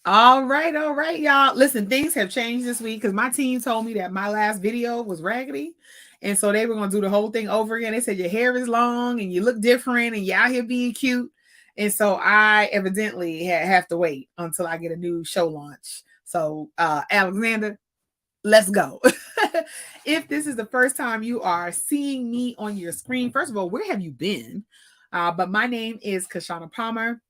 All right, y'all. Listen, things have changed this week because my team told me that my last video was raggedy. And so they were going to do the whole thing over again. They said your hair is long and you look different and you're out here being cute. And so I evidently have to wait until I get a new show launch. So, Alexander, let's go. If this is the first time you are seeing me on your screen, first of all, where have you been? But my name is Kishshana Palmer.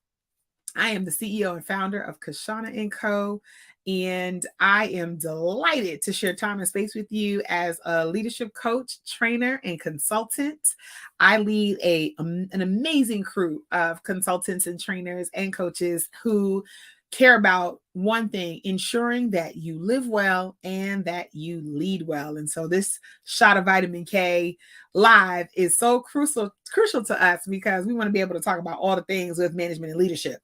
I am the CEO and founder of Kishshana & Co. And I am delighted to share time and space with you as a leadership coach, trainer, and consultant. I lead an amazing crew of consultants and trainers and coaches who care about one thing, ensuring that you live well and that you lead well. And so this shot of vitamin K live is so crucial to us because we want to be able to talk about all the things with management and leadership.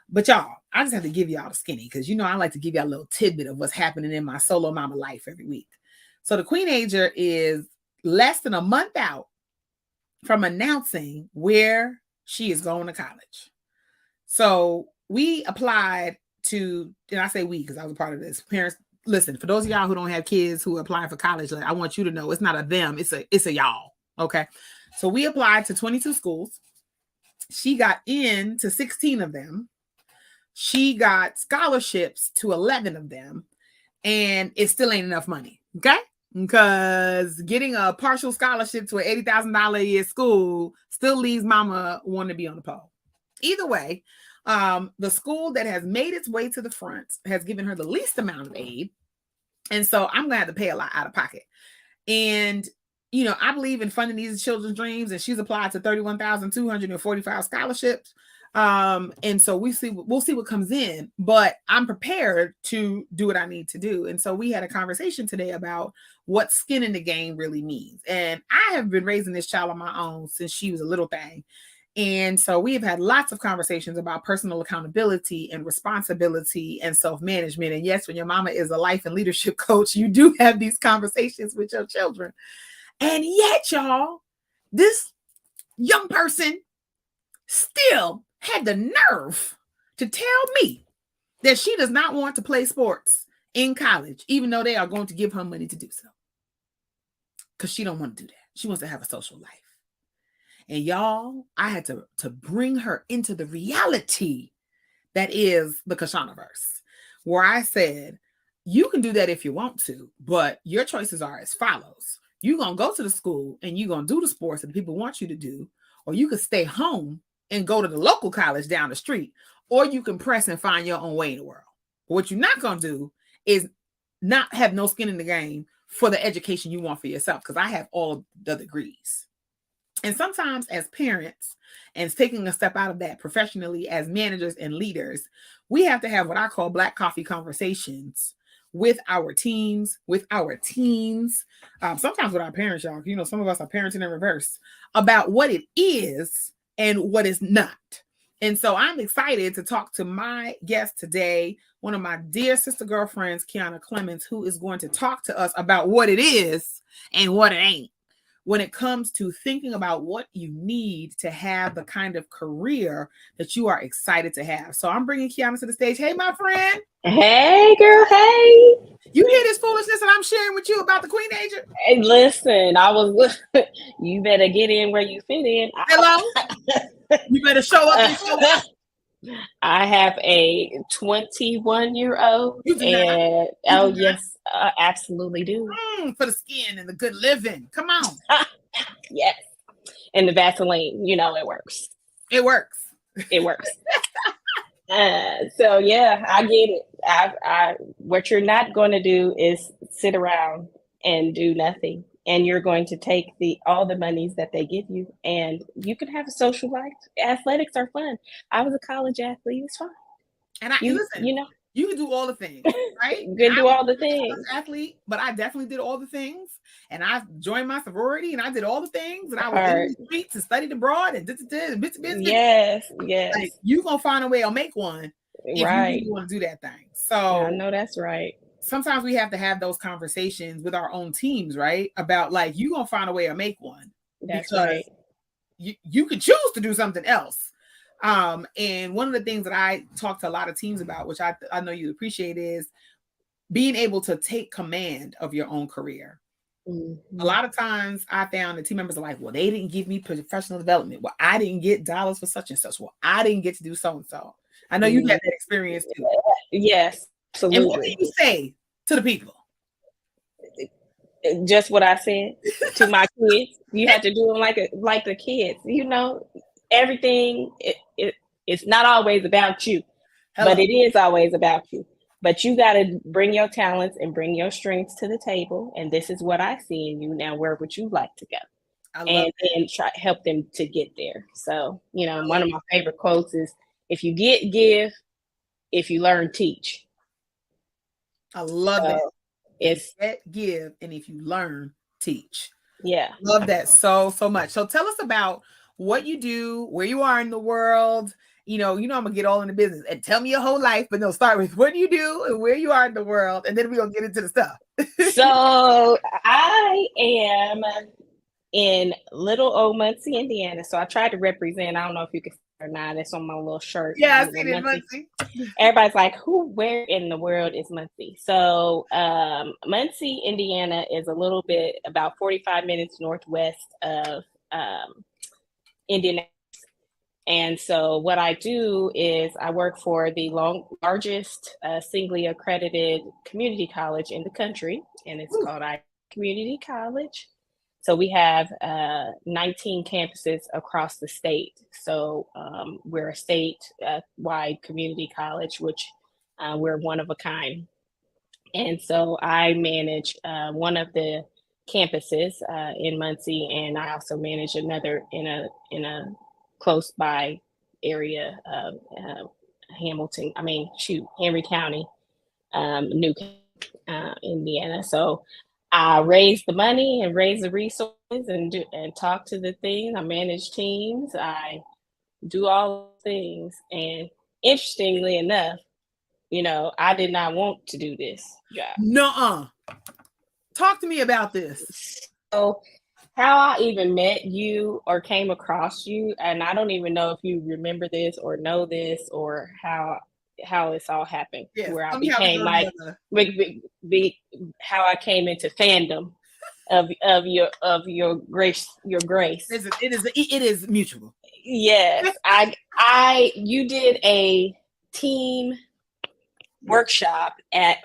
But y'all, I just have to give y'all the skinny because I like to give y'all a little tidbit of what's happening in my solo mama life every week. So the Queenager is less than a month out from announcing where she is going to college. So we applied to, and I say we because I was a part of this. Parents, listen, for those of y'all who don't have kids who are applying for college, I want you to know it's not a them, it's a y'all. Okay. So we applied to 22 schools. She got into 16 of them. She got scholarships to 11 of them. And it still ain't enough money. Okay. Because getting a partial scholarship to an $80,000 a year school still leaves mama wanting to be on the pole. Either way, the school that has made its way to the front has given her the least amount of aid. And so I'm going to have to pay a lot out of pocket. And, I believe in funding these children's dreams, and she's applied to 31,245 scholarships. And so we'll see what comes in, but I'm prepared to do what I need to do. And so we had a conversation today about what skin in the game really means. And I have been raising this child on my own since she was a little thing. And so we have had lots of conversations about personal accountability and responsibility and self-management. And yes, when your mama is a life and leadership coach, you do have these conversations with your children. And yet, y'all, this young person still had the nerve to tell me that she does not want to play sports in college, even though they are going to give her money to do so. Because she don't want to do that. She wants to have a social life. And y'all, I had to bring her into the reality that is the Kishshanaverse, where I said, you can do that if you want to, but your choices are as follows. You're going to go to the school and you're going to do the sports that people want you to do, or you could stay home and go to the local college down the street, or you can press and find your own way in the world. But what you're not going to do is not have no skin in the game for the education you want for yourself, because I have all the degrees. And sometimes as parents, and taking a step out of that professionally as managers and leaders, we have to have what I call black coffee conversations with our teams, with our teens, sometimes with our parents, y'all. Some of us are parenting in reverse about what it is and what is not. And so I'm excited to talk to my guest today, one of my dear sister girlfriends, Qiana Clemens, who is going to talk to us about what it is and what it ain't when it comes to thinking about what you need to have the kind of career that you are excited to have. So I'm bringing Qiana to the stage. Hey, my friend. Hey, girl. Hey. You hear this foolishness that I'm sharing with you about the Queenager? Hey, listen, you better get in where you fit in. Hello? You better show up and show up. I have a 21-year-old. And oh, yes, I absolutely do. For the skin and the good living. Come on. Yes. And the Vaseline, it works. It works. It works. So yeah, I get it. What you're not going to do is sit around and do nothing. And you're going to take all the monies that they give you, and you can have a social life. Athletics are fun. I was a college athlete. It's fun. And listen, you can do all the things, right? You can do all the things. I was an athlete, but I definitely did all the things. And I joined my sorority, and I did all the things. And I was in the streets and studied abroad and bits. Yes. Like, you gonna find a way to make one if you really want to do that thing. So I know that's right. Sometimes we have to have those conversations with our own teams, right? About like, you gonna find a way to make one. That's right. You can choose to do something else, And one of the things that I talk to a lot of teams about, which I know you appreciate, is being able to take command of your own career. Mm-hmm. A lot of times I found that team members are like, well, they didn't give me professional development. Well, I didn't get dollars for such and such. Well, I didn't get to do so and so. I know you had that experience too. Yes, absolutely. And what do you say to the people? Just what I said to my kids. You have to do them like the kids. You know, everything. It's not always about you, but it is always about you. But you got to bring your talents and bring your strengths to the table. And this is what I see in you. Now, where would you like to go? And try to help them to get there. So, you know, one of my favorite quotes is, if you get, give. If you learn, teach. I love that. It's get, give, and if you learn, teach. Yeah. Love that so much. So tell us about what you do, where you are in the world. You know, I'm gonna get all in the business and tell me your whole life, but no, start with what you do and where you are in the world, and then we're gonna get into the stuff. So I am in little old Muncie, Indiana. So I tried to represent. I don't know if you can see or not. It's on my little shirt. Yeah, I see it in Muncie. Everybody's like, where in the world is Muncie? So Muncie, Indiana is a little bit about 45 minutes northwest of Indianapolis. And so what I do is I work for the largest singly accredited community college in the country, and it's called I Community College. So we have 19 campuses across the state. So we're a state-wide community college, which we're one of a kind. And so I manage one of the campuses in Muncie, and I also manage another in a close by area of Henry County, New Indiana. So I raise the money and raise the resources and talk to the things. I manage teams. I do all things. And interestingly enough, you know, I did not want to do this job. Nuh-uh. Talk to me about this. So how I even met you or came across you, and I don't even know if you remember this or know this or how it's all happened. Yes, where I became like how I came into fandom of your grace. It is mutual. Yes, you did a team workshop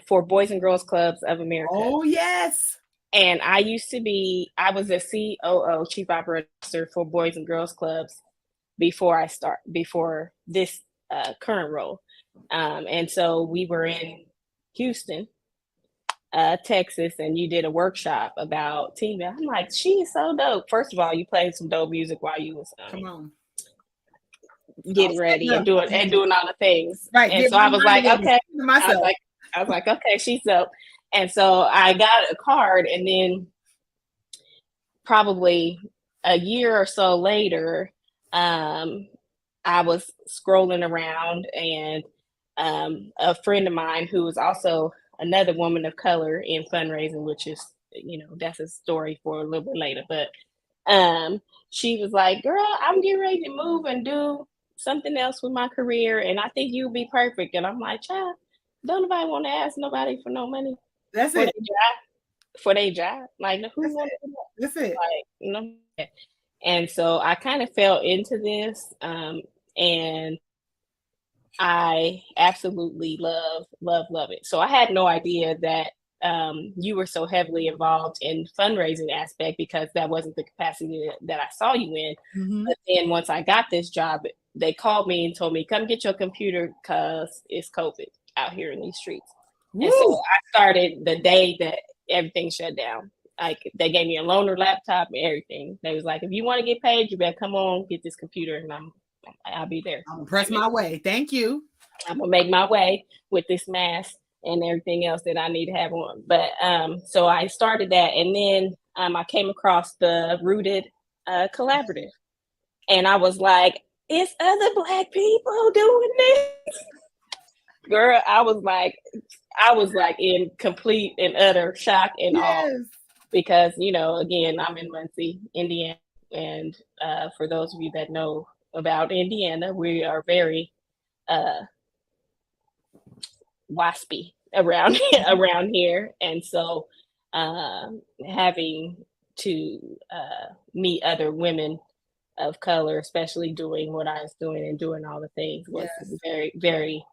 for Boys and Girls Clubs of America. Oh yes. And I was a COO, Chief Operating Officer for Boys and Girls Clubs before this current role. And so we were in Houston, Texas, and you did a workshop about team. I'm like, she's so dope. First of all, you played some dope music while you was getting ready and doing all the things. Right. And so I was like, okay. I was like, okay, she's dope. And so I got a card, and then probably a year or so later, I was scrolling around, and a friend of mine who was also another woman of color in fundraising, which is, you know, that's a story for a little bit later. But she was like, girl, I'm getting ready to move and do something else with my career, and I think you'd be perfect. And I'm like, child, don't nobody want to ask nobody for no money. That's it. For their job. Like, who wants to do that? That's it. Like, you know? And so I kind of fell into this, and I absolutely love it. So I had no idea that you were so heavily involved in fundraising aspect, because that wasn't the capacity that I saw you in. Mm-hmm. But then once I got this job, they called me and told me, come get your computer because it's COVID out here in these streets. Woo! And so I started the day that everything shut down. Like, they gave me a loaner laptop and everything. They was like, if you want to get paid, you better come on, get this computer, and I'll be there. I'm gonna press my way. Thank you. I'm gonna make my way with this mask and everything else that I need to have on. But so I started that, and then I came across the Rooted Collaborative, and I was like, it's other Black people doing this. Girl, I was like in complete and utter shock and awe, because, you know, again, I'm in Muncie, Indiana, and for those of you that know about Indiana. We are very waspy around around here, and so having to meet other women of color, especially doing what I was doing and doing all the things, was very, very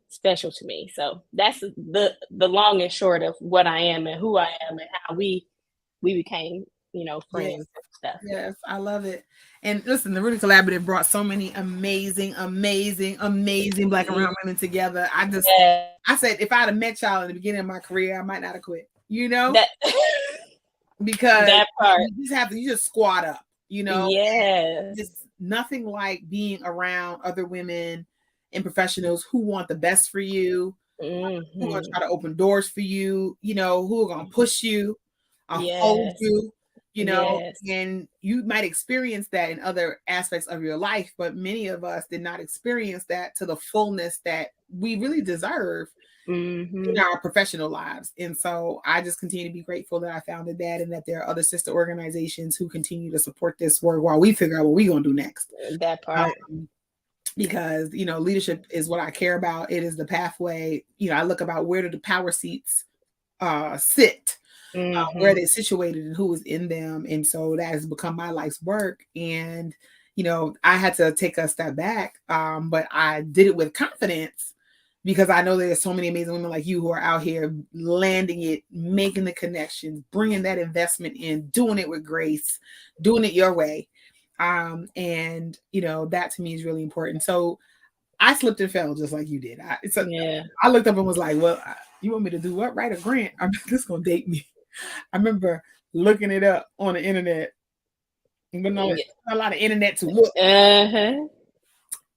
special to me. So that's the long and short of what I am and who I am and how we became, friends and stuff. Yes, I love it. And listen, the Rudy Collaborative brought so many amazing Black and brown women together. I said, if I'd have met y'all in the beginning of my career, I might not have quit, because that part. you just squat up, Yes. Just nothing like being around other women and professionals who want the best for you, who are going to try to open doors for you, who are going to push you, hold you, and you might experience that in other aspects of your life, but many of us did not experience that to the fullness that we really deserve in our professional lives. And so I just continue to be grateful that I founded that, and that there are other sister organizations who continue to support this work while we figure out what we're going to do next. That part. Because, leadership is what I care about. It is the pathway. I look about where do the power seats sit, where they're situated and who is in them. And so that has become my life's work. And, I had to take a step back, but I did it with confidence, because I know there's so many amazing women like you who are out here landing it, making the connections, bringing that investment in, doing it with grace, doing it your way. And, that to me is really important. So I slipped and fell just like you did. I looked up and was like, well, you want me to do what? Write a grant? This is going to date me. I remember looking it up on the internet. But no, a lot of internet to look.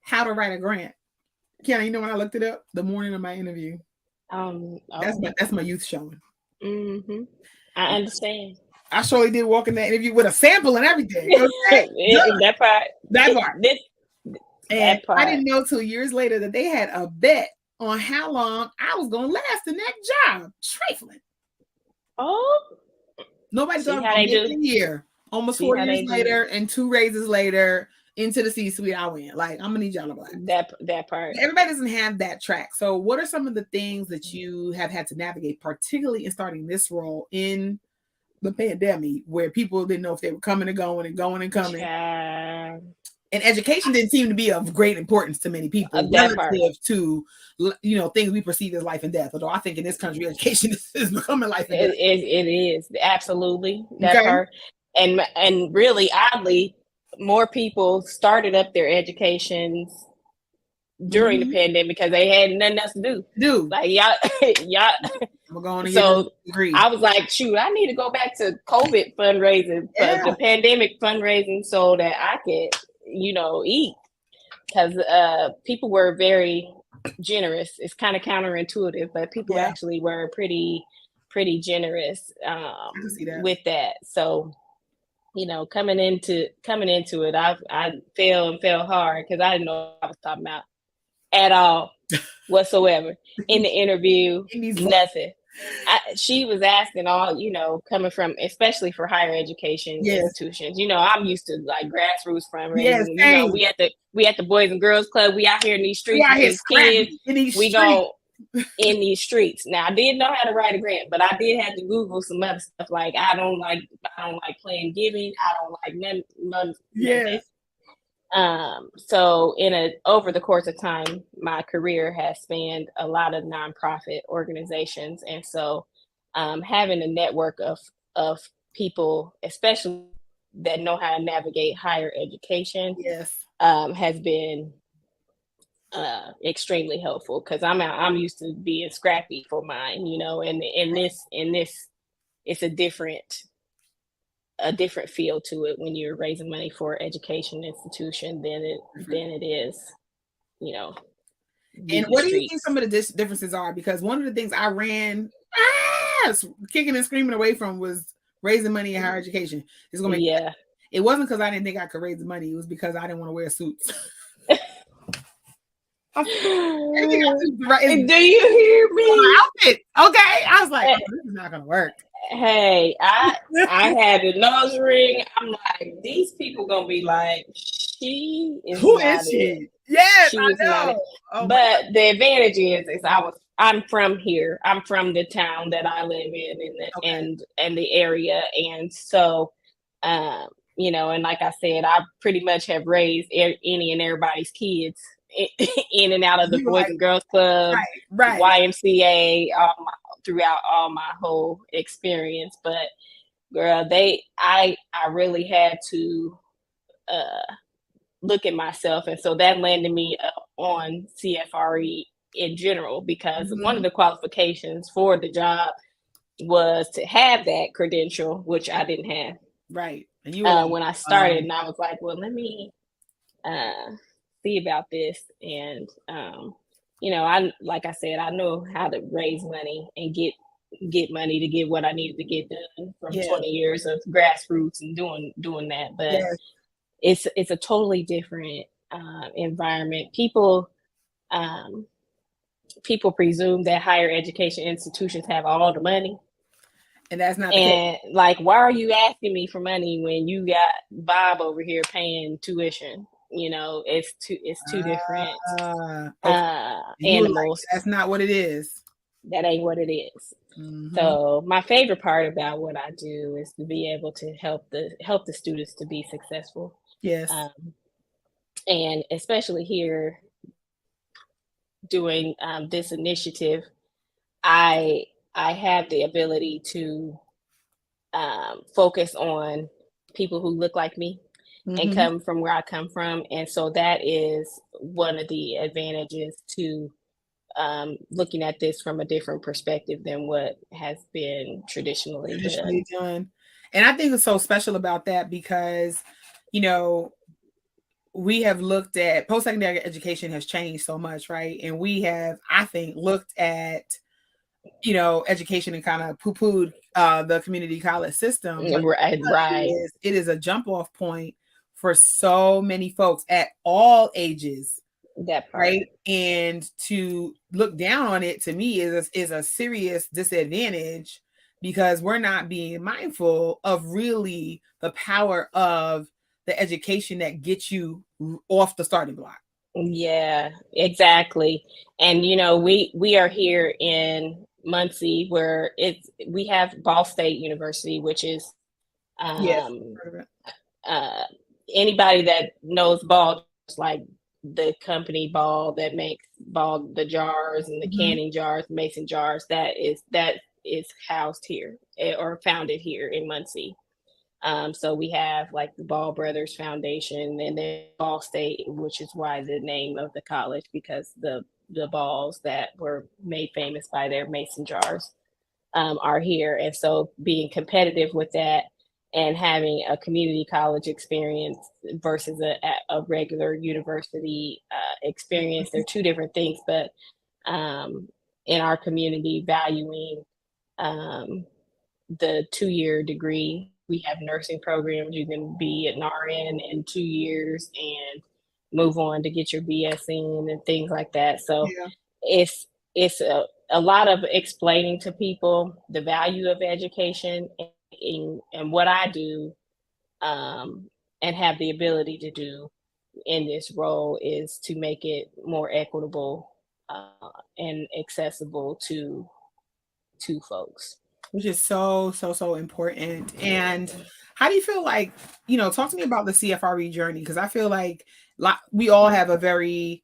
How to write a grant. Qiana, you know when I looked it up? The morning of my interview. That's my youth showing. I understand. I surely did walk in that interview with a sample and everything. Okay? That part. And I didn't know till years later that they had a bet on how long I was going to last in that job. Trifling. Oh. Nobody thought about it a year. Almost 4 years later and 2 raises later into the C-suite I went. Like, I'm going to need y'all to black. That part. Everybody doesn't have that track. So what are some of the things that you have had to navigate, particularly in starting this role in the pandemic, where people didn't know if they were coming and going and going and coming? And education didn't seem to be of great importance to many people relative to, things we perceive as life and death. Although I think in this country, education is becoming life and death. It is. Absolutely. That part. And really, oddly, more people started up their educations during the pandemic because they had nothing else to do. Like y'all. I'm going to so I was like, shoot, I need to go back to COVID fundraising, the pandemic fundraising, so that I could, eat. Because people were very generous. It's kind of counterintuitive, but people actually were pretty generous with that. So, coming into it, I fell hard because I didn't know what I was talking about at all whatsoever in the interview. Nothing. She was asking all, coming from, especially for higher education institutions. I'm used to like grassroots fundraising. We at the Boys and Girls Club. We out here in these streets with these kids. We go in these streets. Now, I didn't know how to write a grant, but I did have to Google some other stuff. Like I don't like playing giving. I don't like none. Yes. So over the course of time, my career has spanned a lot of nonprofit organizations. And so having a network of people, especially that know how to navigate higher education, has been extremely helpful, because I'm used to being scrappy for mine, and in this it's a different feel to it when you're raising money for education institution than it is, And what do you think some of the differences are? Because one of the things I ran kicking and screaming away from was raising money in higher education. It's gonna make it wasn't because I didn't think I could raise the money. It was because I didn't want to wear suits. Do you hear me? Outfit. Okay, I was like, this is not gonna work. Hey, I had a nose ring. I'm like, these people gonna be like, She is Who not is it. she? Yes, She I is not it. know. Oh my But the advantage is I'm from here. I'm from the town that I live in okay. and the area. And so you know, and like I said, I pretty much have raised any and everybody's kids in and out of the You were Boys like, and Girls Club, right. YMCA, throughout all my whole experience. But girl, I really had to look at myself, and so that landed me on CFRE in general, because one of Mhm. the qualifications for the job was to have that credential, which I didn't have Right. And you were like, when I started, and I was like, well, let me see about this. And you know, I like I said, I know how to raise money and get money to get what I needed to get done from yeah, 20 years of grassroots and doing that. But yes. it's a totally different environment. Um, people presume that higher education institutions have all the money. And that's not the case. And like, why are you asking me for money when you got Bob over here paying tuition? You know, it's two different Okay. And you were like, animals. that's not what it is. That ain't what it is. Mm-hmm. So my favorite part about what I do is to be able to help the students to be successful. Yes. Um, and especially here doing this initiative, I I have the ability to focus on people who look like me and Mm-hmm. come from where I come from, and so that is one of the advantages to looking at this from a different perspective than what has been traditionally done. Traditionally done. And I think it's so special about that because, you know, we have looked at post-secondary education has changed so much, right? And we have, I think, looked at, you know, education and kind of poo-pooed the community college system. But Right, it is a jump off point for so many folks at all ages, that part. right? And to look down on it to me is a serious disadvantage because we're not being mindful of really the power of the education that gets you off the starting block. Yeah, exactly. And you know, we are here in Muncie where we have Ball State University, which is Yes. um uh anybody that knows Ball, it's like the company Ball that makes Ball the jars and the Mhm. canning jars, mason jars, that is housed here or founded here in Muncie. So we have like the Ball Brothers Foundation and then Ball State, which is why the name of the college, because the balls that were made famous by their mason jars are here. And so being competitive with that and having a community college experience versus a regular university experience, they're two different things, but in our community, valuing um, the 2-year degree. We have nursing programs. You can be an RN in 2 years and move on to get your BS in and things like that. So Yeah. it's a lot of explaining to people the value of education and what I do and have the ability to do in this role is to make it more equitable and accessible to folks. Which is so important. And how do you feel like, you know, talk to me about the CFRE journey? Because I feel like we all have a very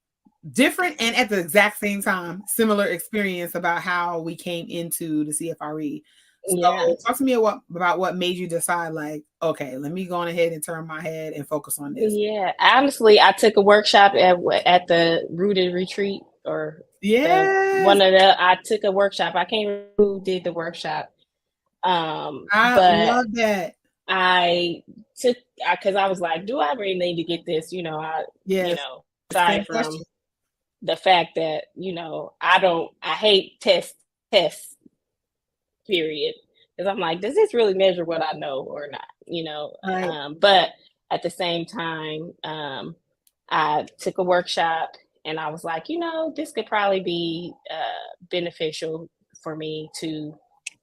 different and at the exact same time similar experience about how we came into the CFRE. Yeah. So talk to me about what made you decide, like, okay, let me go on ahead and turn my head and focus on this. Yeah, honestly, I took a workshop at the Rooted Retreat or the Yes, one of the. I took a workshop. I can't remember who did the workshop, I but love that. I took because I was like, do I really need to get this? Yes, same Aside question. from the fact that I hate tests period. Because I'm like, does this really measure what I know or not? Right. But at the same time, I took a workshop and I was like, this could probably be beneficial for me to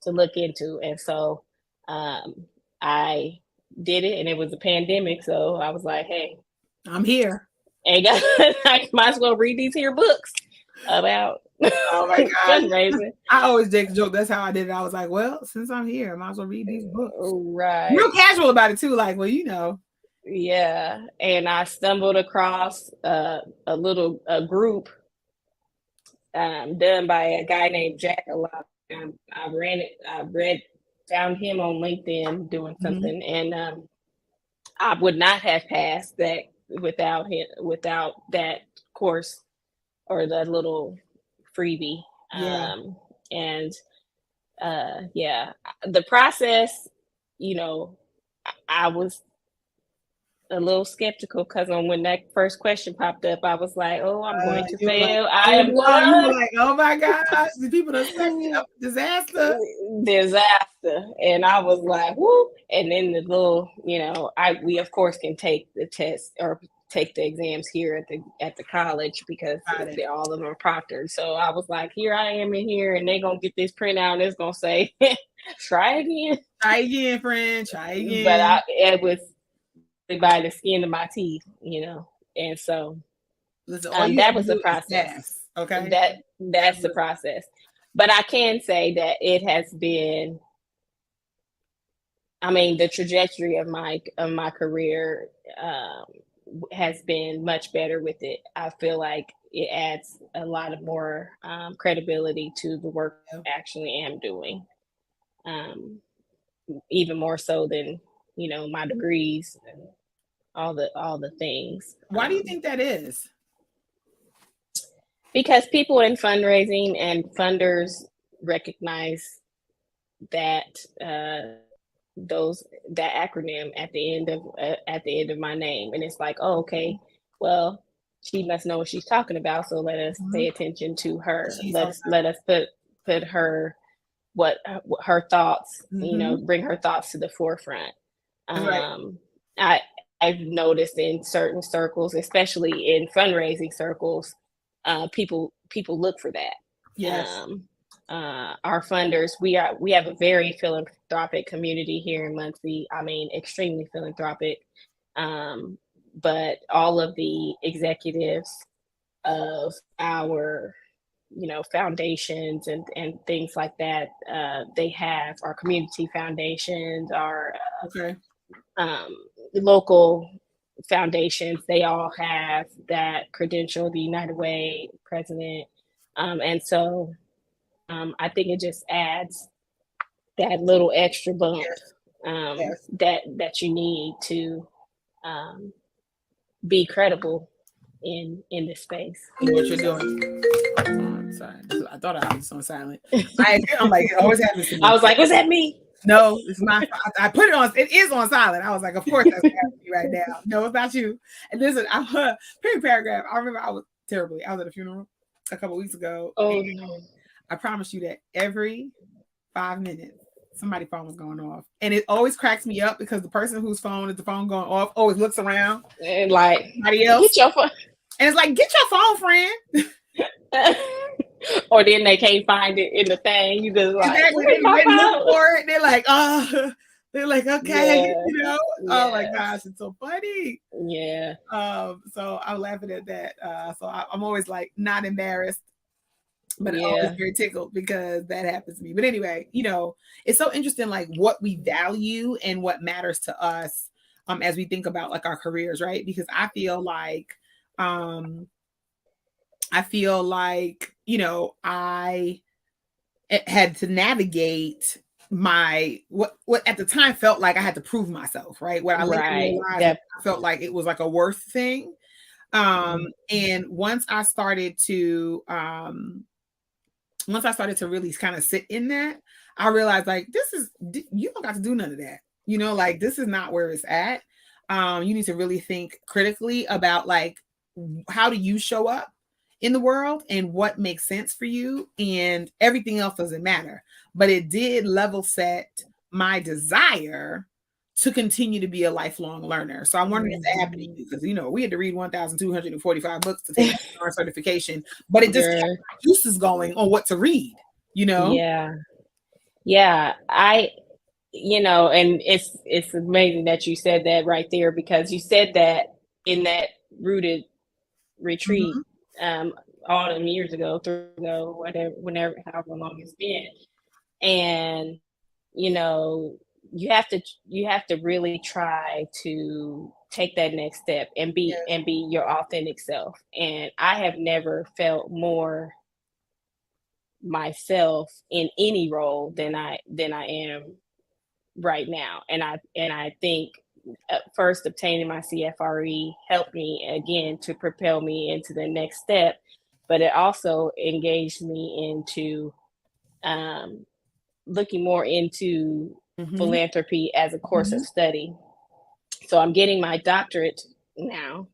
look into. And so I did it, and it was a pandemic, so I was like, hey, I'm here. I might as well read these here books about Oh my God. fundraising. I always joke. That's how I did it. I was like, well, since I'm here, I might as well read these books. Right. Real casual about it too. Like, well, you know. Yeah. And I stumbled across a group done by a guy named Jack a lot. I found him on LinkedIn doing something, and I would not have passed that without that course or that little freebie. Yeah. And yeah, the process, you know, I was a little skeptical because when that first question popped up, I was like, "Oh, I'm going to fail. Like, I am you going." were like, "Oh my gosh, the people that set me up disaster." And I was like, "Whoo!" And then the little, you know, we of course can take the test or take the exams here at the college because all of them are proctored. So I was like, "Here I am in here, and they're gonna get this printout, and it's gonna say, try again." Try again, friend. Try again. But it was by the skin of my teeth, you know, and so that was the process. Okay, that's the process. But I can say that it has been, I mean, the trajectory of my career has been much better with it. I feel like it adds a lot of more credibility to the work I actually am doing, even more so than, you know, my degrees and all the things. Why do you think that is? Because people in fundraising and funders recognize that that acronym at the end of my name, and it's like, oh, okay, well, she must know what she's talking about, so let us pay attention to her. Let us put her her thoughts, you know, bring her thoughts to the forefront. I've noticed in certain circles, especially in fundraising circles, people look for that. Yes. Our funders, we have a very philanthropic community here in Muncie. I mean, extremely philanthropic. But all of the executives of our, you know, foundations and things like that, they have our community foundations, our local foundations, they all have that credential, the United Way president. And so I think it just adds that little extra bump that you need to be credible in this space. In what you're doing. Oh, sorry, I thought I was on silent. I'm like, it always happens to me. I was like, was that me? No, it's my. I put it on. It is on silent. I was like, of course that's happening right now. No, it's not you. And this is period paragraph. I remember I was terribly. I was at a funeral a couple weeks ago. Oh no! I promise you that every 5 minutes somebody's phone was going off, and it always cracks me up because the person whose phone is the phone going off always looks around and like somebody else. Get your phone. And it's like, get your phone, friend. Or then they can't find it in the thing. You just like, exactly. They look for it. They're like, oh, they're like, okay, you know. Oh my gosh, it's so funny. Yeah. So I'm laughing at that. So I'm always like not embarrassed, but always very tickled because that happens to me. But anyway, you know, it's so interesting, like what we value and what matters to us, as we think about like our careers, right? Because I feel like, you know, I had to navigate my what at the time felt like I had to prove myself, right? What I later realized, I felt like it was like a worth thing. And once I started to really kind of sit in that, I realized like you don't got to do none of that. You know, like this is not where it's at. You need to really think critically about like how do you show up in the world and what makes sense for you, and everything else doesn't matter. But it did level set my desire to continue to be a lifelong learner. So I'm wondering if that happened to you, because you know we had to read 1,245 books to take our certification, but it just kept my juices going on what to read, you know? Yeah. You know, and it's amazing that you said that right there, because you said that in that rooted retreat Mhm. all them years ago, 3 ago, whatever, whenever, however long it's been. And you know, you have to really try to take that next step and Yes. be your authentic self. And I have never felt more myself in any role than I am right now. And I think first obtaining my CFRE helped me again to propel me into the next step, but it also engaged me into looking more into Mhm. philanthropy as a course of Mhm. study. So I'm getting my doctorate now.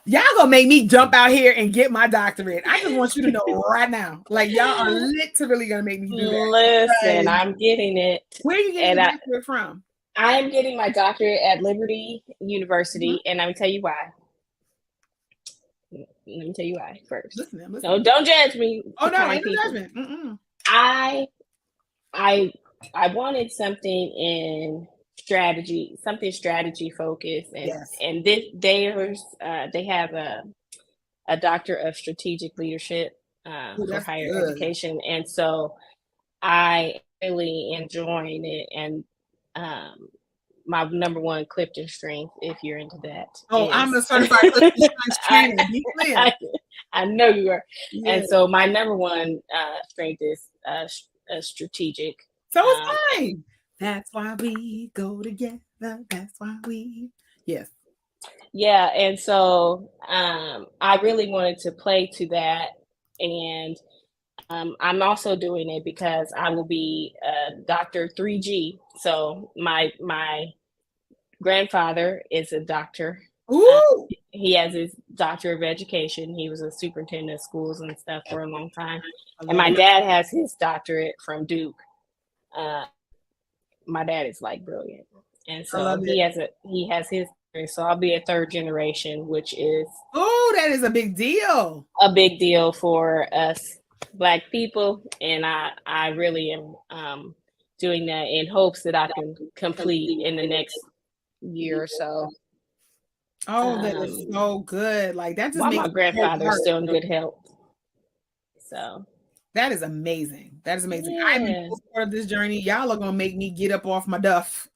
Y'all gonna make me jump out here and get my doctorate. I just want you to know right now. Like y'all are literally gonna make me do that. Listen, Because I'm getting it, where are you getting and your doctorate from? I'm getting my doctorate at Liberty Mhm. University, and I'm gonna tell you why. Let me tell you why first. Listen, I'm No, listening. don't judge me, Oh no, kind ain't no people. judgment. Mm-mm. I I I wanted something in strategy, something strategy focused, Yes. and this they have a doctor of strategic leadership Ooh, for that's higher good. education, and so I really enjoying it. And um, my number one Clifton strength, if you're into that, Oh, I'm a is certified Clifton Strength I, trainer. Be clear. I I know you are. Yeah. And so my number one strength is strategic. So is Um, mine. That's why we go together. That's why we. Yes. yeah, and so I really wanted to play to that, and I'm also doing it because I will be Doctor 3G. So my grandfather is a doctor. Uh, Ooh. he has his doctor of education. He was a superintendent of schools and stuff for a long time. I And love my it. dad has his doctorate from Duke. Uh, my dad is like brilliant, and I love so it. he has his. So I'll be a third generation, which is Oh, that is a big deal. a big deal for us Black people, and I really am doing that in hopes that I can complete in the next year or so. Oh, that is Um, so good. Like that just while makes my my whole grandfather is heart. still in good health. So That is amazing. That is amazing. I'm in yeah, full support of this journey. Y'all are gonna make me get up off my duff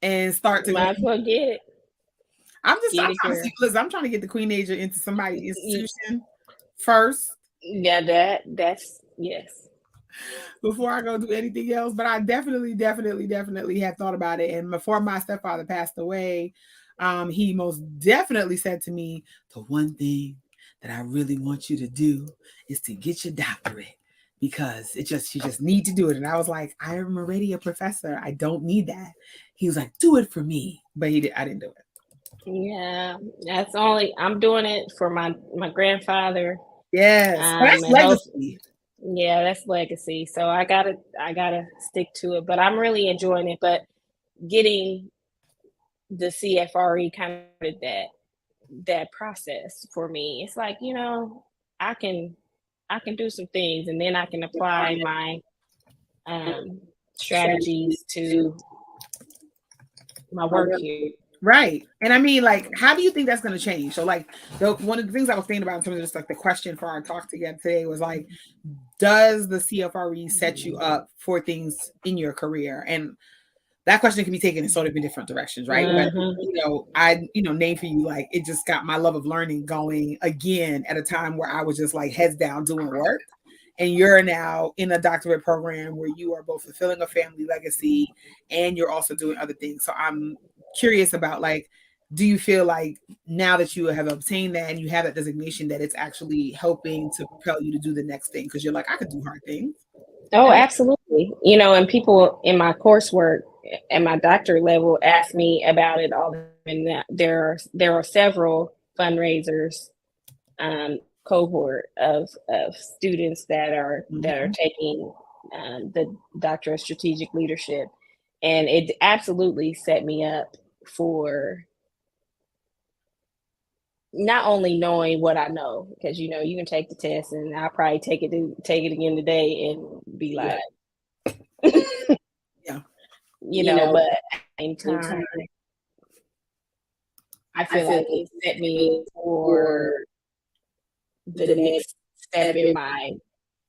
and start to go. might as well I'm get it, trying to girl. see, listen, I'm trying to get the Queen Asia into somebody's institution first Yeah, that's yes. before I go do anything else. But I definitely had thought about it. And before my stepfather passed away, he most definitely said to me, the one thing that I really want you to do is to get your doctorate because you just need to do it. And I was like, I am already a professor. I don't need that. He was like, do it for me. But I didn't do it. Yeah, that's only I'm doing it for my grandfather. Yes. But that's And hope legacy. yeah, that's legacy. So I gotta stick to it. But I'm really enjoying it. But getting the CFRE kind of did that process for me. It's like, you know, I can I can do some things, and then I can apply my strategies to my work here. Right. And I mean, like, how do you think that's going to change? So, like, one of the things I was thinking about in terms of just like the question for our talk together today was like, does the CFRE set you up for things in your career? And that question can be taken in so many different directions, right? But Mm-hmm. name for you, like, it just got my love of learning going again at a time where I was just like heads down doing work. And you're now in a doctorate program where you are both fulfilling a family legacy and you're also doing other things. So I'm curious about like, do you feel like now that you have obtained that and you have that designation that it's actually helping to propel you to do the next thing? Because you're like, I could do hard things. Oh, absolutely. You know, and people in my coursework at my doctorate level ask me about it all the time. And there are several fundraisers cohort of students that are Mhm. taking the Doctor of Strategic Leadership, and it absolutely set me up for not only knowing what I know, because you know you can take the test, and I'll probably take it again today and be Yeah. like, Yeah. you know, but at the same time, I feel like it set me for the next step in my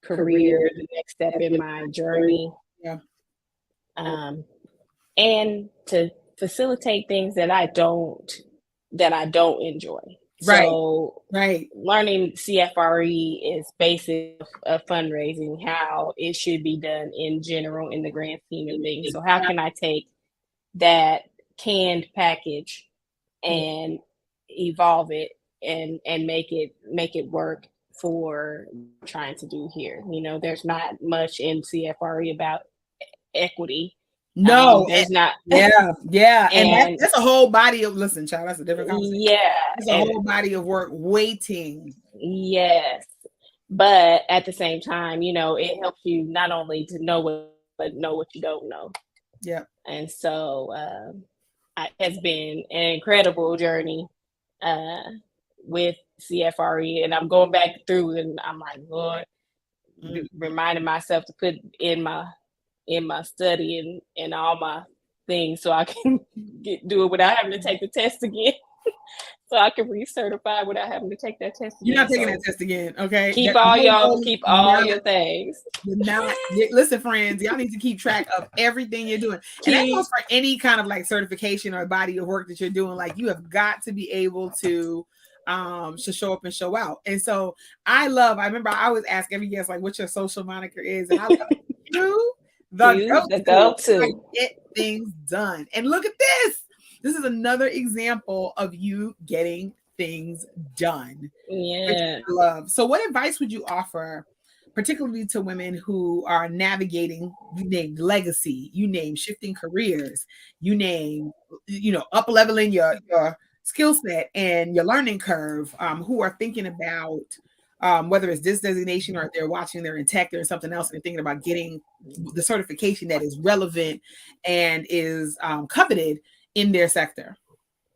career, the next step in my journey. Yeah. And to facilitate things that I don't enjoy. Right. So Right. learning CFRE is basic of fundraising, how it should be done in general in the grand scheme of things. So how can I take that canned package and evolve it and make it work for trying to do here? You know, there's not much in CFRE about equity. No, there's not. Yeah. And that's a whole body of, listen, child, that's a different conversation. Yeah. It's a whole body of work waiting. Yes. But at the same time, you know, it helps you not only to know but know what you don't know. Yeah. And so it has been an incredible journey with CFRE. And I'm going back through and I'm like, Lord, reminding myself to put in my study and all my things so I can do it without having to take the test again. So I can recertify without having to take that test again. You're not taking that test again, okay? Keep all your things. Listen, friends, y'all need to keep track of everything you're doing. And that goes for any kind of like certification or body of work that you're doing. Like, you have got to be able to show up and show out. And so I remember I always ask every guest, like, what your social moniker is. And I love you, the go-to. Get things done. And look at this. This is another example of you getting things done. Yeah. I love. So what advice would you offer, particularly to women who are navigating, you name legacy, you name shifting careers, you name, up leveling your skill set and your learning curve, who are thinking about whether it's this designation or they're watching, they're in tech, they're in something else, and they're thinking about getting the certification that is relevant and is coveted in their sector?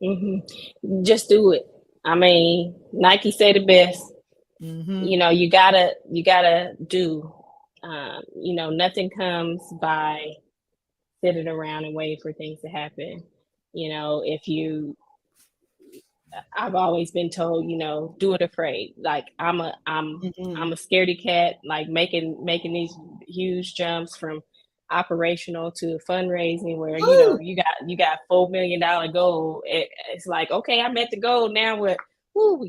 Mm-hmm. Just do it. I mean, Nike said it best. Mm-hmm. You know, you gotta do. Nothing comes by sitting around and waiting for things to happen. You know, I've always been told, do it afraid. Like I'm a scaredy cat, like making these huge jumps from operational to fundraising where you got $4 million goal. It's like, okay, I met the goal. Now we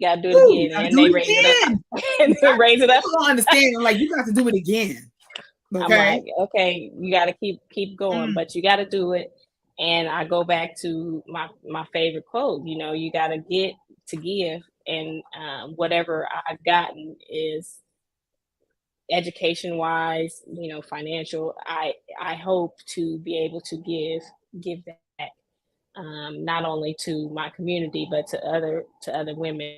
gotta do it again. And they raise it up. And they raise it up. I don't understand. I'm like, you got to do it again. Okay. I'm like, okay, you gotta keep going, but you gotta do it. And I go back to my favorite quote, you gotta get to give. And whatever I've gotten is education wise, financial. I hope to be able to give that not only to my community but to other women.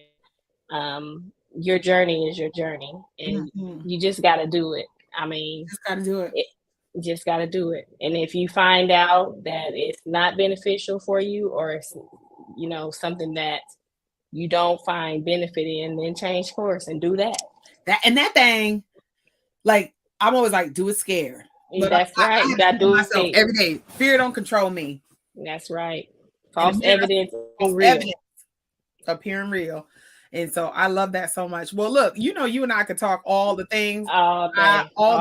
Your journey is your journey, and you just got to do it. I mean, just got to do it. Just got to do it. And if you find out that it's not beneficial for you, or it's something that you don't find benefit in, then change course and do that. That thing. Like, I'm always like, do it scared. But that's right. You gotta do myself it every day. Fear don't control me. That's right. False evidence appearing real. And so I love that so much. Well, look, you and I could talk all the things all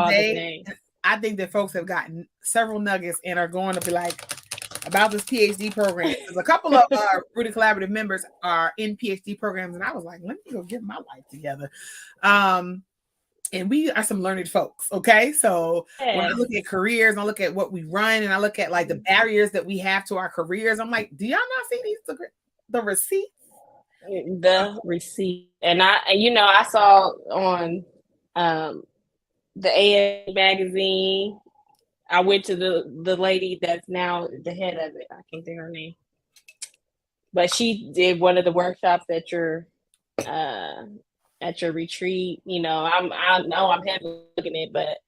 day. I think that folks have gotten several nuggets and are going to be like about this PhD program. There's a couple of Rooted Collaborative members are in PhD programs, and I was like, let me go get my life together. And we are some learned folks, okay? So when I look at careers, I look at what we run, and I look at like the barriers that we have to our careers, I'm like, do y'all not see the receipts? The receipt. And I saw on the AS magazine, I went to the lady that's now the head of it. I can't think of her name, but she did one of the workshops at your retreat. I know I'm heavily looking at it, but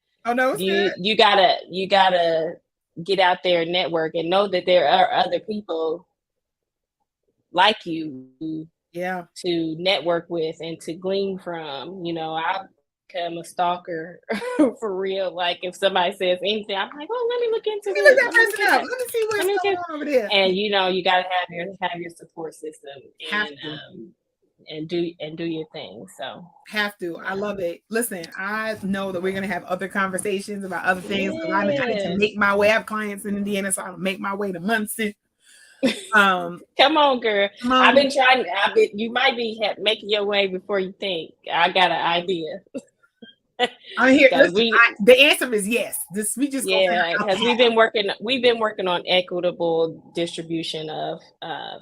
you gotta get out there and network and know that there are other people like you to network with and to glean from. I've become a stalker for real. Like if somebody says anything, I'm like, oh, let me look into Let me this. look that person up. Let me see what's going on over there. And you know, you gotta have your support system Have and to. do your thing. So have to. I love it. Listen, I know that we're gonna have other conversations about other things because I need to make my way. I have clients in Indiana, so I'll make my way to Muncie. Come on, girl. Come on. I've been trying. You might be making your way before you think. I got an idea. I'm here. Listen, the answer is yes. Because we've been working on equitable distribution of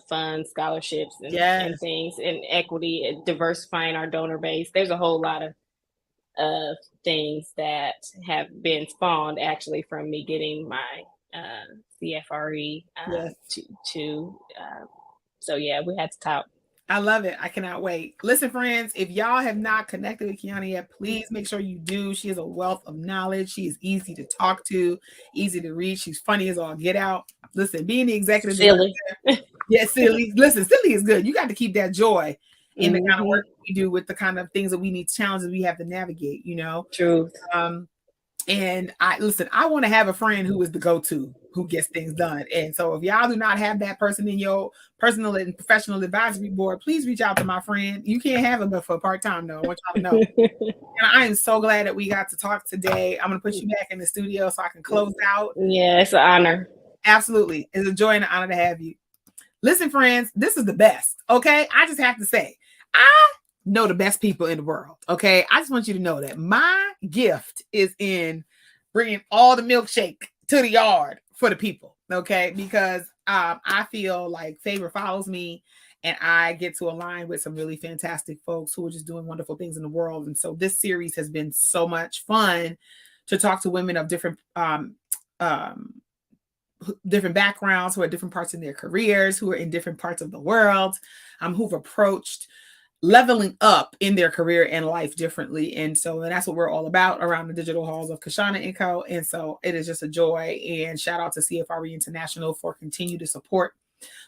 funds, scholarships, and things, and equity, and diversifying our donor base. There's a whole lot of things that have been spawned actually from me getting my CFRE so yeah, we had to talk. I love it. I cannot wait. Listen, friends, if y'all have not connected with Qiana yet, please make sure you do. She is a wealth of knowledge. She is easy to talk to, easy to read. She's funny as all get out. Listen, being the executive silly. Director, silly. Listen, silly is good. You got to keep that joy in the kind of work we do with the kind of things that we need, challenges we have to navigate, you know? Truth. And I want to have a friend who is the go-to, who gets things done. And so if y'all do not have that person in your personal and professional advisory board, please reach out to my friend. You can't have him, but for part-time though. I want y'all to know. And I am so glad that we got to talk today. I'm going to put you back in the studio so I can close out. Yeah, it's an honor. Absolutely. It's a joy and an honor to have you. Listen, friends, this is the best. Okay. I just have to say, I know the best people in the world. Okay. I just want you to know that my gift is in bringing all the milkshake to the yard for the people. Okay. Because I feel like favor follows me and I get to align with some really fantastic folks who are just doing wonderful things in the world. And so this series has been so much fun to talk to women of different backgrounds, who are different parts in their careers, who are in different parts of the world, who've approached leveling up in their career and life differently. And that's what we're all about around the digital halls of Kishshana & Co. And so it is just a joy, and shout out to CFRE International for continue to support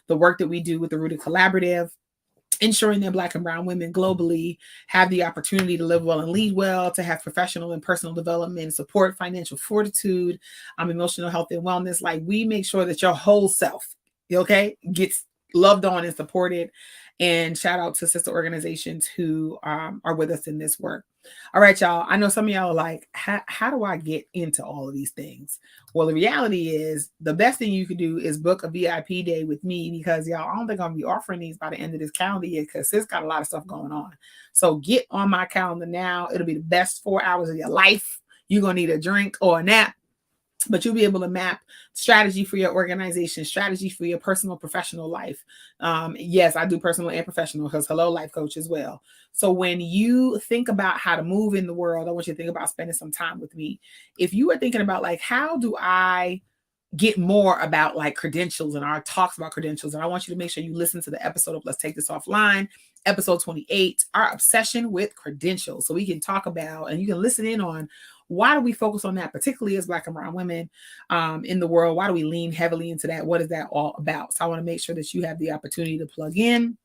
the work that we do with the Rooted Collaborative, ensuring that Black and brown women globally have the opportunity to live well and lead well, to have professional and personal development, support, financial fortitude, emotional health and wellness. Like, we make sure that your whole self, okay, gets loved on and supported. And shout out to sister organizations who are with us in this work. All right, y'all. I know some of y'all are like, how do I get into all of these things? Well, the reality is the best thing you could do is book a VIP day with me, because y'all, I don't think I'm going to be offering these by the end of this calendar year, because sis got a lot of stuff going on. So get on my calendar now. It'll be the best 4 hours of your life. You're going to need a drink or a nap, but you'll be able to map strategy for your organization, strategy for your personal, professional life. Yes, I do personal and professional, because hello, life coach as well. So when you think about how to move in the world, I want you to think about spending some time with me. If you are thinking about like, how do I get more about like credentials and our talks about credentials, and I want you to make sure you listen to the episode of Let's Take This Offline, episode 28, our obsession with credentials. So we can talk about, and you can listen in on, why do we focus on that, particularly as Black and brown women in the world? Why do we lean heavily into that? What is that all about? So I want to make sure that you have the opportunity to plug in.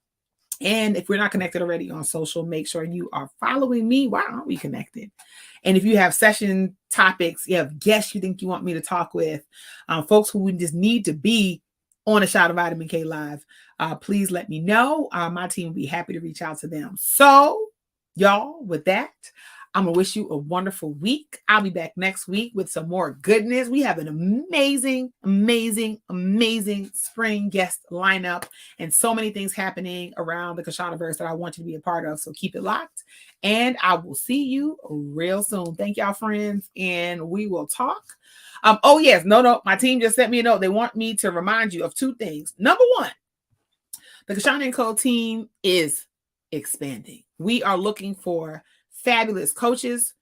And if we're not connected already on social, make sure you are following me. Why aren't we connected? And if you have session topics, you have guests you think you want me to talk with, folks who we just need to be on a shot of vitamin K live, please let me know. My team will be happy to reach out to them. So y'all, with that, I'm going to wish you a wonderful week. I'll be back next week with some more goodness. We have an amazing, amazing, amazing spring guest lineup and so many things happening around the KISHSHANAVERSE that I want you to be a part of. So keep it locked, and I will see you real soon. Thank y'all, friends, and we will talk. Oh, yes. No. My team just sent me a note. They want me to remind you of two things. Number one, the Kishshana & Co. team is expanding. We are looking for fabulous coaches,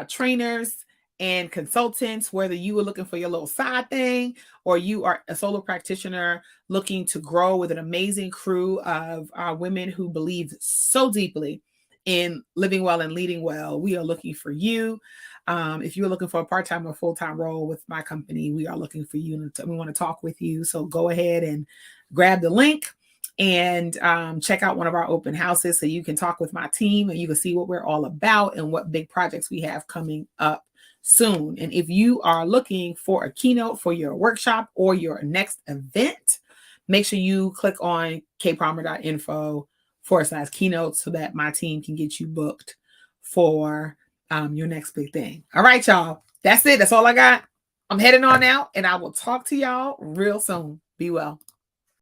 trainers, and consultants, whether you are looking for your little side thing or you are a solo practitioner looking to grow with an amazing crew of women who believe so deeply in living well and leading well. We are looking for you. If you're looking for a part-time or full-time role with my company, we are looking for you, and we want to talk with you. So go ahead and grab the link and check out one of our open houses so you can talk with my team and you can see what we're all about and what big projects we have coming up soon. And if you are looking for a keynote for your workshop or your next event, make sure you click on kpalmer.info/keynote so that my team can get you booked for your next big thing. All right, y'all. That's it. That's all I got. I'm heading on out, and I will talk to y'all real soon. Be well.